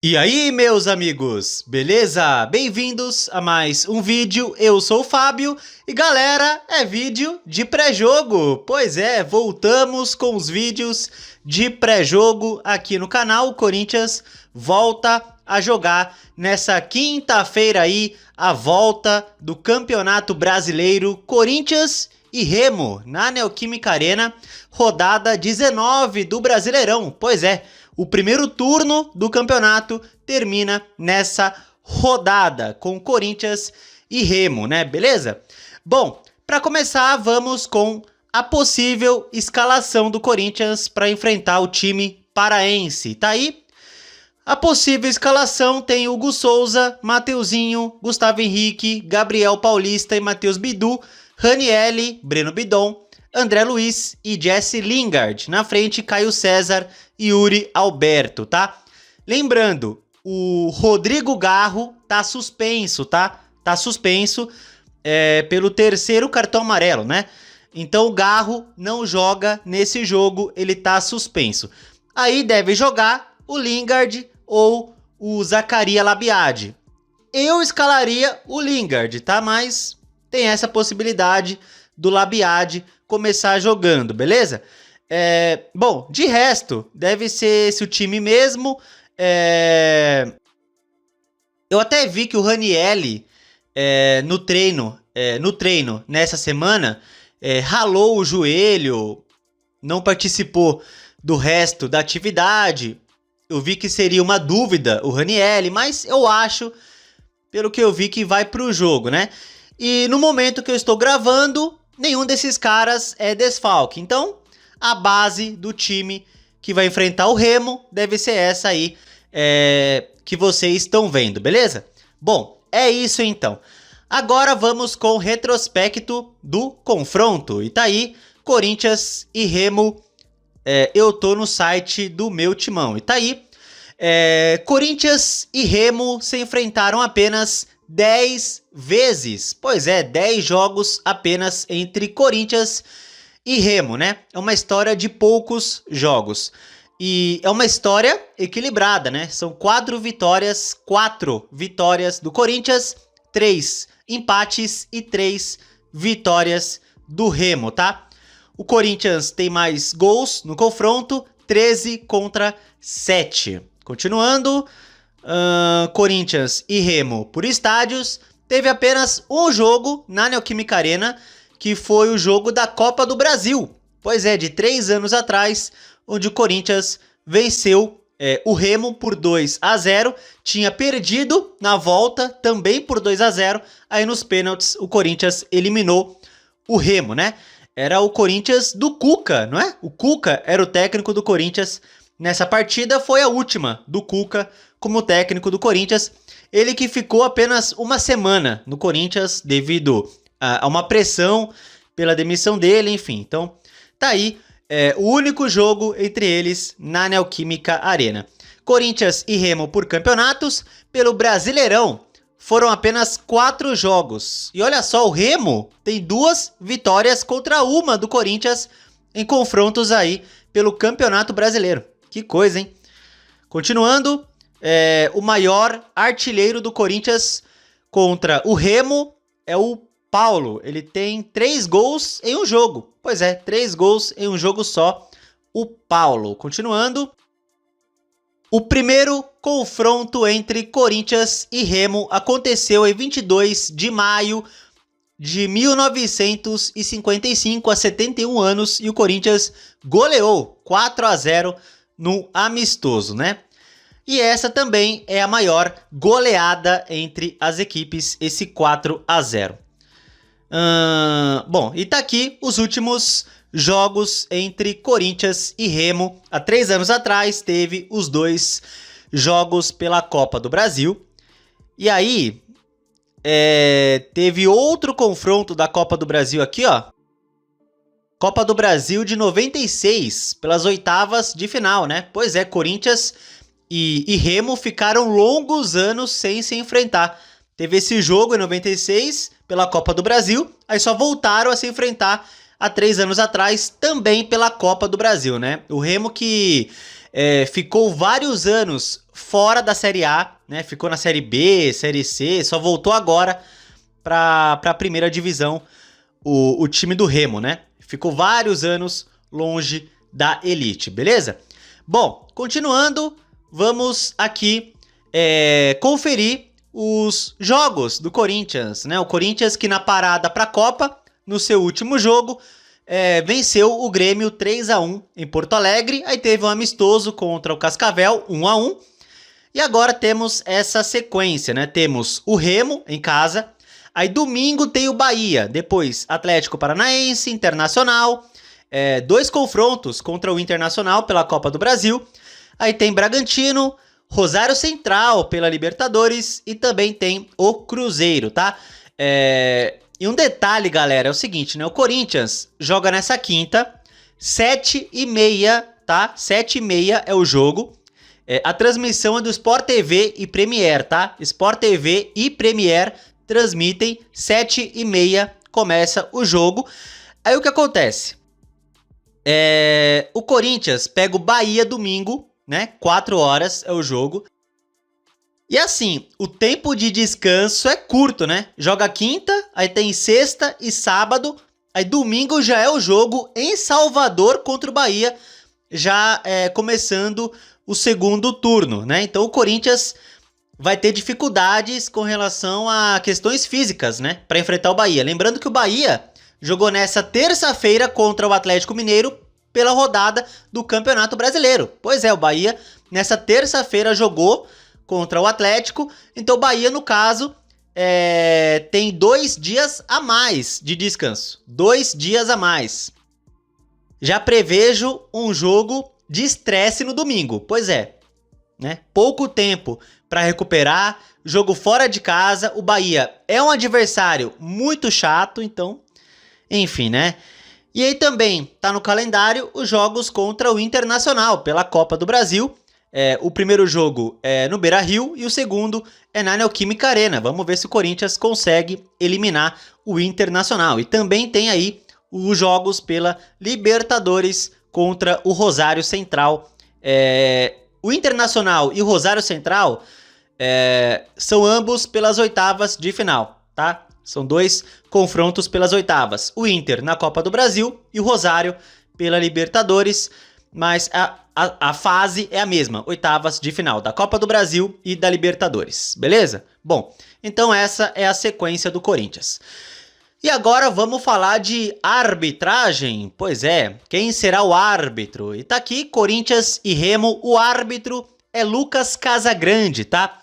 E aí, meus amigos, beleza? Bem-vindos a mais um vídeo, eu sou o Fábio e galera, é vídeo de pré-jogo. Pois é, voltamos com os vídeos de pré-jogo aqui no canal. O Corinthians volta a jogar nessa quinta-feira aí, a volta do Campeonato Brasileiro Corinthians e Remo na Neoquímica Arena, rodada 19 do Brasileirão. Pois é, o primeiro turno do campeonato termina nessa rodada com Corinthians e Remo, né? Beleza? Bom, para começar, vamos com a possível escalação do Corinthians para enfrentar o time paraense. Tá aí? A possível escalação tem Hugo Souza, Mateuzinho, Gustavo Henrique, Gabriel Paulista e Matheus Bidu, Ranielli, Breno Bidon, André Luiz e Jesse Lingard. Na frente, Caio César e Yuri Alberto, tá? Lembrando, o Rodrigo Garro tá suspenso, tá? Tá suspenso pelo terceiro cartão amarelo, né? Então o Garro não joga nesse jogo, ele tá suspenso. Aí deve jogar o Lingard ou o Zaccaria Labiade. Eu escalaria o Lingard, tá? Mas tem essa possibilidade do Labiade começar jogando, beleza? Bom, de resto, deve ser esse o time mesmo. Eu até vi que o Ranielli, no treino nessa semana, ralou o joelho, não participou do resto da atividade. Eu vi que seria uma dúvida o Ranielli, mas eu acho, pelo que eu vi, que vai pro jogo, né? E no momento que eu estou gravando, nenhum desses caras é desfalque. Então, a base do time que vai enfrentar o Remo deve ser essa aí que vocês estão vendo, beleza? Bom, é isso então. Agora vamos com o retrospecto do confronto. E tá aí, Corinthians e Remo. Eu tô no site do meu timão. E tá aí, Corinthians e Remo se enfrentaram apenas 10 vezes. Pois é, 10 jogos apenas entre Corinthians e Remo, né? É uma história de poucos jogos. E é uma história equilibrada, né? São 4 vitórias do Corinthians, 3 empates e 3 vitórias do Remo, tá? O Corinthians tem mais gols no confronto, 13 contra 7. Continuando, Corinthians e Remo por estádios, teve apenas um jogo na Neoquímica Arena, que foi o jogo da Copa do Brasil. Pois é, de 3 anos atrás, onde o Corinthians venceu o Remo por 2-0, tinha perdido na volta também por 2-0, aí nos pênaltis o Corinthians eliminou o Remo, né? Era o Corinthians do Cuca, não é? O Cuca era o técnico do Corinthians nessa partida, foi a última do Cuca como técnico do Corinthians. Ele que ficou apenas uma semana no Corinthians devido a uma pressão pela demissão dele, enfim. Então, tá aí o único jogo entre eles na Neoquímica Arena. Corinthians e Remo por campeonatos, pelo Brasileirão, foram apenas 4 jogos. E olha só, o Remo tem 2 vitórias contra uma do Corinthians em confrontos aí pelo Campeonato Brasileiro. Que coisa, hein? Continuando, o maior artilheiro do Corinthians contra o Remo é o Paulo. Ele tem 3 gols em um jogo. Pois é, 3 gols em um jogo só, o Paulo. Continuando, o primeiro confronto entre Corinthians e Remo aconteceu em 22 de maio de 1955, há 71 anos, e o Corinthians goleou 4-0 no amistoso, né? E essa também é a maior goleada entre as equipes, esse 4-0. Bom, e tá aqui os últimos jogos entre Corinthians e Remo. Há 3 anos atrás teve os 2 jogos pela Copa do Brasil. E aí, teve outro confronto da Copa do Brasil aqui, ó. Copa do Brasil de 96, pelas oitavas de final, né? Pois é, Corinthians e Remo ficaram longos anos sem se enfrentar. Teve esse jogo em 96 pela Copa do Brasil, aí só voltaram a se enfrentar há 3 anos atrás, também pela Copa do Brasil, né? O Remo que ficou vários anos fora da Série A, né? Ficou na Série B, Série C, só voltou agora para a primeira divisão, o time do Remo, né? Ficou vários anos longe da elite, beleza? Bom, continuando, vamos aqui conferir os jogos do Corinthians, né? O Corinthians que na parada para a Copa, no seu último jogo, venceu o Grêmio 3-1 em Porto Alegre, aí teve um amistoso contra o Cascavel, 1-1, e agora temos essa sequência, né? Temos o Remo em casa, aí domingo tem o Bahia, depois Atlético Paranaense, Internacional, 2 confrontos contra o Internacional pela Copa do Brasil, aí tem Bragantino, Rosário Central pela Libertadores e também tem o Cruzeiro, tá? E um detalhe, galera, é o seguinte, né? O Corinthians joga nessa quinta, 7h30, tá? 7h30 é o jogo. A transmissão é do Sport TV e Premier, tá? Sport TV e Premier transmitem, 7h30 começa o jogo. Aí o que acontece? O Corinthians pega o Bahia domingo, né? 4 horas é o jogo. E assim, o tempo de descanso é curto, né? Joga quinta, aí tem sexta e sábado, aí domingo já é o jogo em Salvador contra o Bahia, já começando o segundo turno, né? Então o Corinthians vai ter dificuldades com relação a questões físicas, né? Para enfrentar o Bahia. Lembrando que o Bahia jogou nessa terça-feira contra o Atlético Mineiro pela rodada do Campeonato Brasileiro. Pois é, o Bahia nessa terça-feira jogou contra o Atlético, então o Bahia, no caso, tem 2 dias a mais de descanso. 2 dias a mais. Já prevejo um jogo de estresse no domingo. Pois é, né? Pouco tempo para recuperar, jogo fora de casa. O Bahia é um adversário muito chato, então, enfim, né? E aí também tá no calendário os jogos contra o Internacional pela Copa do Brasil. O primeiro jogo é no Beira-Rio e o segundo é na Neoquímica Arena. Vamos ver se o Corinthians consegue eliminar o Internacional. E também tem aí os jogos pela Libertadores contra o Rosário Central. O Internacional e o Rosário Central são ambos pelas oitavas de final, tá? São 2 confrontos pelas oitavas. O Inter na Copa do Brasil e o Rosário pela Libertadores. Mas a fase é a mesma, oitavas de final da Copa do Brasil e da Libertadores, beleza? Bom, então essa é a sequência do Corinthians. E agora vamos falar de arbitragem. Pois é, quem será o árbitro? E tá aqui, Corinthians e Remo, o árbitro é Lucas Casagrande, tá?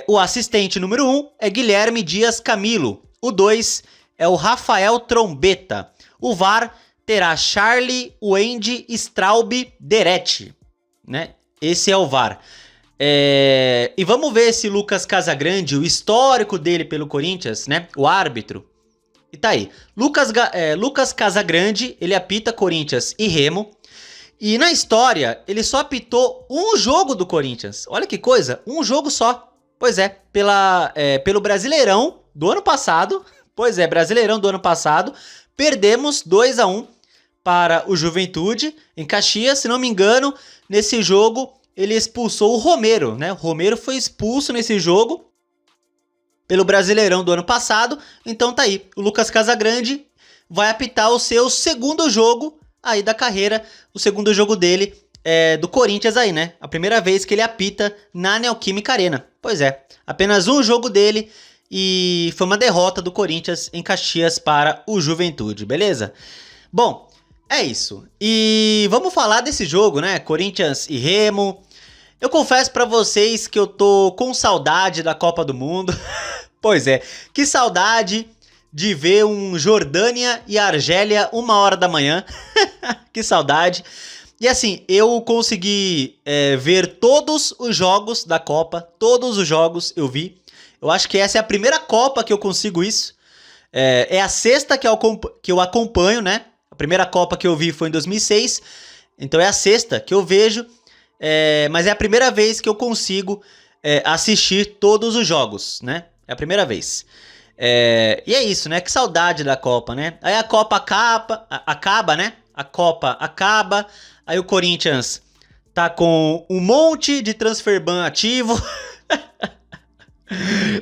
O assistente número 1 é Guilherme Dias Camilo. O 2 é o Rafael Trombetta. O VAR terá Charlie Wendy Straub Deretti, né? Esse é o VAR. E vamos ver esse Lucas Casagrande, o histórico dele pelo Corinthians, né? O árbitro. E tá aí. Lucas Casagrande, ele apita Corinthians e Remo. E na história, ele só apitou um jogo do Corinthians. Olha que coisa, um jogo só. Pois é, pelo Brasileirão do ano passado. Pois é, Brasileirão do ano passado. Perdemos 2-1 para o Juventude em Caxias. Se não me engano, nesse jogo ele expulsou o Romero, né? O Romero foi expulso nesse jogo pelo Brasileirão do ano passado. Então tá aí, o Lucas Casagrande vai apitar o seu segundo jogo aí da carreira, o segundo jogo dele do Corinthians aí, né? A primeira vez que ele apita na Neoquímica Arena. Pois é, apenas um jogo dele e foi uma derrota do Corinthians em Caxias para o Juventude, beleza? Bom, é isso. E vamos falar desse jogo, né? Corinthians e Remo. Eu confesso pra vocês que eu tô com saudade da Copa do Mundo. Pois é, que saudade de ver um Jordânia e Argélia 1h da manhã. Que saudade. E assim, eu consegui ver todos os jogos da Copa. Todos os jogos eu vi. Eu acho que essa é a primeira Copa que eu consigo isso. É a sexta que eu acompanho, né? A primeira Copa que eu vi foi em 2006. Então é a sexta que eu vejo. Mas é a primeira vez que eu consigo assistir todos os jogos, né? É a primeira vez. E é isso, né? Que saudade da Copa, né? Aí a Copa acaba, né? A Copa acaba. Aí o Corinthians tá com um monte de transferban ativo.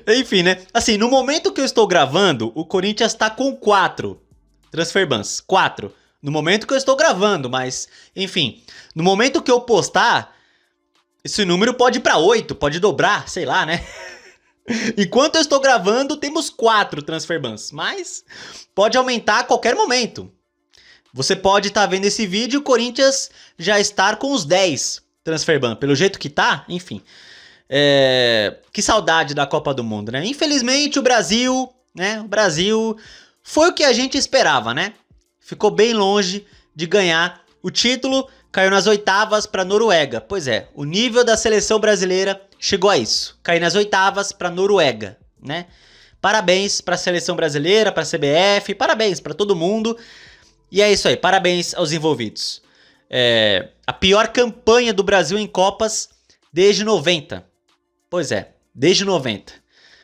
Enfim, né? Assim, no momento que eu estou gravando, o Corinthians tá com 4 transferbans. 4. No momento que eu estou gravando, mas, enfim. No momento que eu postar, esse número pode ir pra 8, pode dobrar, sei lá, né? Enquanto eu estou gravando, temos 4 transferbans. Mas pode aumentar a qualquer momento. Você pode estar vendo esse vídeo e o Corinthians já estar com os 10 transferban. Pelo jeito que tá, enfim. Que saudade da Copa do Mundo, né? Infelizmente o Brasil, né? O Brasil foi o que a gente esperava, né? Ficou bem longe de ganhar o título, caiu nas oitavas para Noruega. Pois é, o nível da seleção brasileira chegou a isso. Cair nas oitavas para Noruega, né? Parabéns para a seleção brasileira, para a CBF, parabéns para todo mundo. E é isso aí, parabéns aos envolvidos. A pior campanha do Brasil em Copas desde 90. Pois é, desde 90.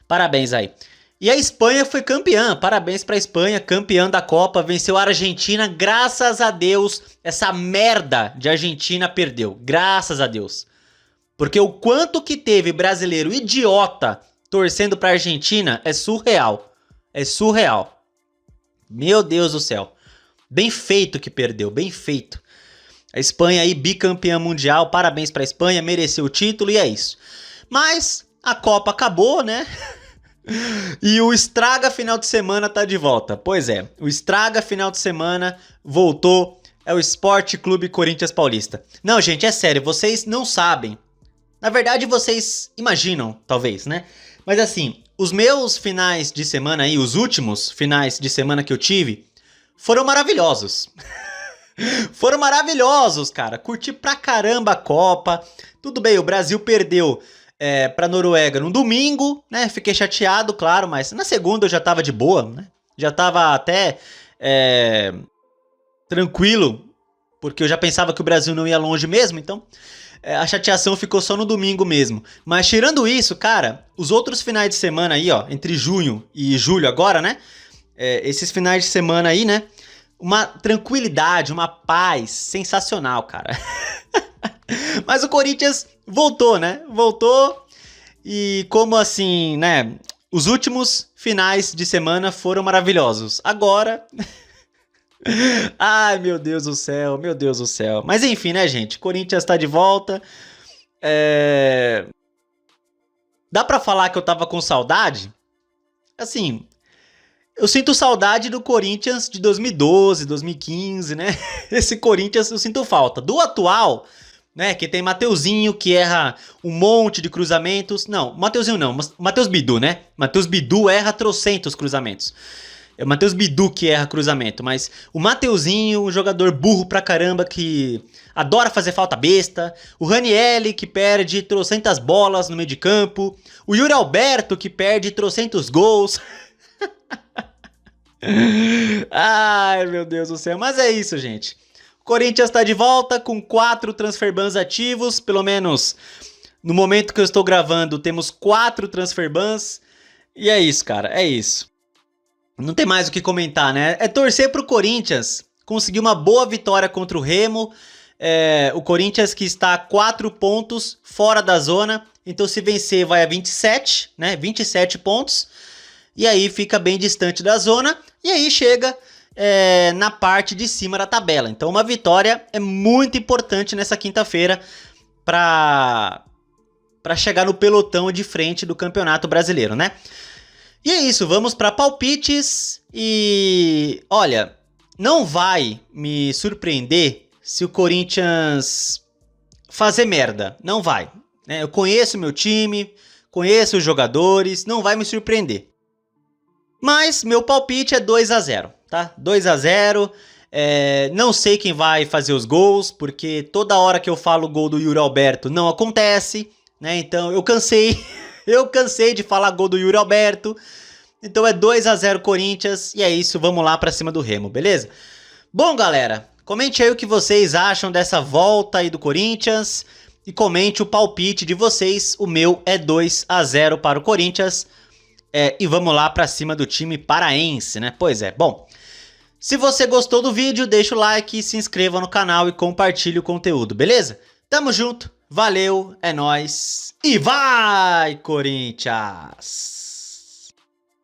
Parabéns aí. E a Espanha foi campeã, parabéns pra Espanha, campeã da Copa, venceu a Argentina, graças a Deus, essa merda de Argentina perdeu, graças a Deus. Porque o quanto que teve brasileiro idiota torcendo pra Argentina é surreal, Meu Deus do céu, bem feito que perdeu, bem feito. A Espanha aí, bicampeã mundial, parabéns pra Espanha, mereceu o título e é isso. Mas a Copa acabou, né? E o Estraga Final de Semana tá de volta. Pois é, o Estraga Final de Semana voltou. É o Esporte Clube Corinthians Paulista. Não, gente, é sério, vocês não sabem. Na verdade, vocês imaginam, talvez, né? Mas assim, os meus finais de semana aí, os últimos finais de semana que eu tive, foram maravilhosos. Foram maravilhosos, cara. Curti pra caramba a Copa. Tudo bem, o Brasil perdeu pra Noruega no domingo, né? Fiquei chateado, claro, mas na segunda eu já tava de boa, né? Já tava até tranquilo, porque eu já pensava que o Brasil não ia longe mesmo, então a chateação ficou só no domingo mesmo. Mas tirando isso, cara, os outros finais de semana aí, ó, entre junho e julho agora, né? Esses finais de semana aí, né? Uma tranquilidade, uma paz sensacional, cara. Mas o Corinthians voltou, né? Voltou e como assim, né? Os últimos finais de semana foram maravilhosos. Agora... Ai, meu Deus do céu, meu Deus do céu. Mas enfim, né, gente? Corinthians tá de volta. Dá pra falar que eu tava com saudade? Assim... Eu sinto saudade do Corinthians de 2012, 2015, né? Esse Corinthians eu sinto falta. Do atual, né? Que tem Mateuzinho que erra um monte de cruzamentos. Não, Mateuzinho não, Matheus Bidu, né? Matheus Bidu erra trocentos cruzamentos. É o Matheus Bidu que erra cruzamento, mas o Mateuzinho, um jogador burro pra caramba que adora fazer falta besta. O Ranielli que perde trocentas bolas no meio de campo. O Yuri Alberto que perde trocentos gols. Ai, meu Deus do céu. Mas é isso, gente. O Corinthians tá de volta com 4 transferbans ativos. Pelo menos no momento que eu estou gravando, temos 4 transferbans. E é isso, cara. É isso. Não tem mais o que comentar, né? É torcer pro Corinthians conseguir uma boa vitória contra o Remo. O Corinthians que está a 4 pontos fora da zona. Então se vencer vai a 27, né? 27 pontos. E aí fica bem distante da zona. E aí chega na parte de cima da tabela. Então uma vitória é muito importante nessa quinta-feira para chegar no pelotão de frente do Campeonato Brasileiro, né? E é isso, vamos para palpites. E olha, não vai me surpreender se o Corinthians fazer merda. Não vai. Né? Eu conheço meu time, conheço os jogadores, não vai me surpreender. Mas meu palpite é 2-0, tá? 2-0. Não sei quem vai fazer os gols, porque toda hora que eu falo o gol do Yuri Alberto não acontece, né? Então eu cansei, eu cansei de falar gol do Yuri Alberto. Então é 2-0 Corinthians e é isso, vamos lá pra cima do Remo, beleza? Bom, galera, comente aí o que vocês acham dessa volta aí do Corinthians e comente o palpite de vocês. O meu é 2-0 para o Corinthians. E vamos lá pra cima do time paraense, né? Pois é, bom. Se você gostou do vídeo, deixa o like, se inscreva no canal e compartilhe o conteúdo, beleza? Tamo junto, valeu, é nóis e vai, Corinthians!